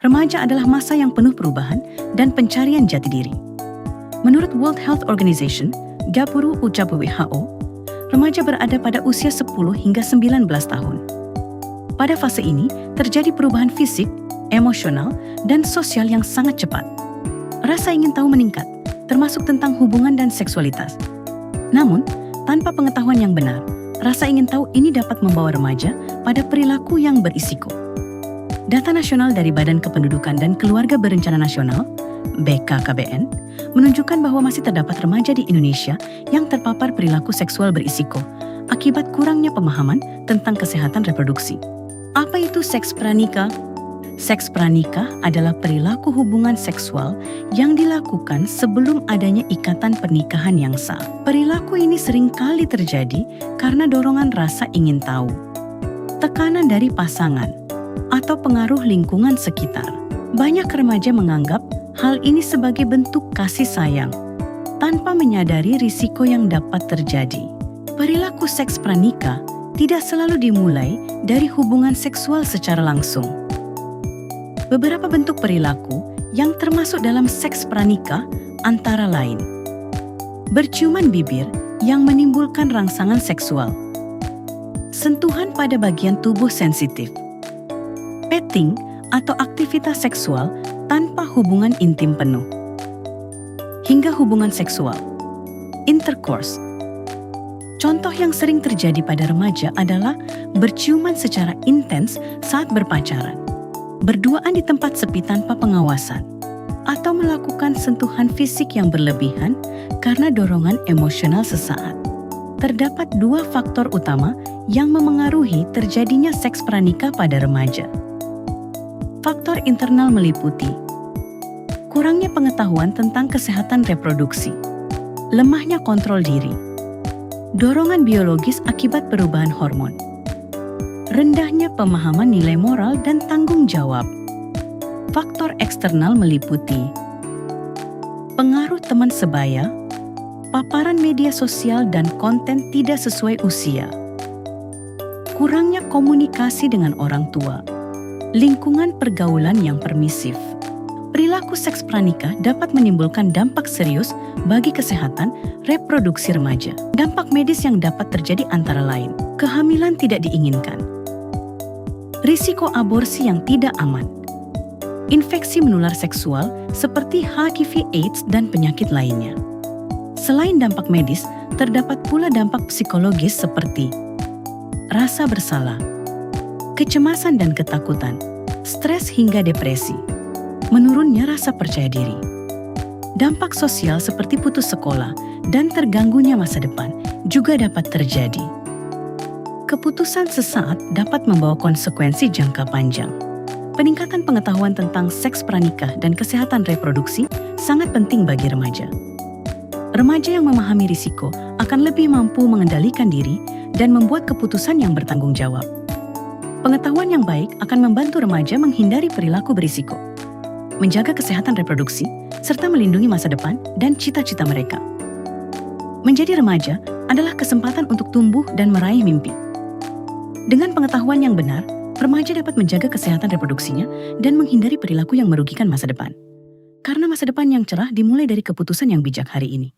Remaja adalah masa yang penuh perubahan dan pencarian jati diri. Menurut World Health Organization, WHO, remaja berada pada usia 10 hingga 19 tahun. Pada fase ini, terjadi perubahan fisik, emosional, dan sosial yang sangat cepat. Rasa ingin tahu meningkat, termasuk tentang hubungan dan seksualitas. Namun, tanpa pengetahuan yang benar, rasa ingin tahu ini dapat membawa remaja pada perilaku yang berisiko. Data nasional dari Badan Kependudukan dan Keluarga Berencana Nasional, BKKBN, menunjukkan bahwa masih terdapat remaja di Indonesia yang terpapar perilaku seksual berisiko akibat kurangnya pemahaman tentang kesehatan reproduksi. Apa itu seks pranikah? Seks pranikah adalah perilaku hubungan seksual yang dilakukan sebelum adanya ikatan pernikahan yang sah. Perilaku ini seringkali terjadi karena dorongan rasa ingin tahu, tekanan dari pasangan, atau pengaruh lingkungan sekitar. Banyak remaja menganggap hal ini sebagai bentuk kasih sayang, tanpa menyadari risiko yang dapat terjadi. Perilaku seks pranikah tidak selalu dimulai dari hubungan seksual secara langsung. Beberapa bentuk perilaku yang termasuk dalam seks pranikah antara lain: berciuman bibir yang menimbulkan rangsangan seksual, sentuhan pada bagian tubuh sensitif, petting atau aktivitas seksual tanpa hubungan intim penuh, hingga hubungan seksual, intercourse. Contoh yang sering terjadi pada remaja adalah berciuman secara intens saat berpacaran, berduaan di tempat sepi tanpa pengawasan, atau melakukan sentuhan fisik yang berlebihan karena dorongan emosional sesaat. Terdapat dua faktor utama yang memengaruhi terjadinya seks pranikah pada remaja. Faktor internal meliputi kurangnya pengetahuan tentang kesehatan reproduksi, lemahnya kontrol diri, dorongan biologis akibat perubahan hormon, rendahnya pemahaman nilai moral dan tanggung jawab. Faktor eksternal meliputi pengaruh teman sebaya, paparan media sosial dan konten tidak sesuai usia, kurangnya komunikasi dengan orang tua, lingkungan pergaulan yang permisif. Perilaku seks pranikah dapat menimbulkan dampak serius bagi kesehatan reproduksi remaja. Dampak medis yang dapat terjadi antara lain: kehamilan tidak diinginkan, risiko aborsi yang tidak aman, infeksi menular seksual seperti HIV/AIDS dan penyakit lainnya. Selain dampak medis, terdapat pula dampak psikologis seperti rasa bersalah, kecemasan dan ketakutan, stres hingga depresi, menurunnya rasa percaya diri. Dampak sosial seperti putus sekolah dan terganggunya masa depan juga dapat terjadi. Keputusan sesaat dapat membawa konsekuensi jangka panjang. Peningkatan pengetahuan tentang seks pranikah dan kesehatan reproduksi sangat penting bagi remaja. Remaja yang memahami risiko akan lebih mampu mengendalikan diri dan membuat keputusan yang bertanggung jawab. Pengetahuan yang baik akan membantu remaja menghindari perilaku berisiko, menjaga kesehatan reproduksi, serta melindungi masa depan dan cita-cita mereka. Menjadi remaja adalah kesempatan untuk tumbuh dan meraih mimpi. Dengan pengetahuan yang benar, remaja dapat menjaga kesehatan reproduksinya dan menghindari perilaku yang merugikan masa depan. Karena masa depan yang cerah dimulai dari keputusan yang bijak hari ini.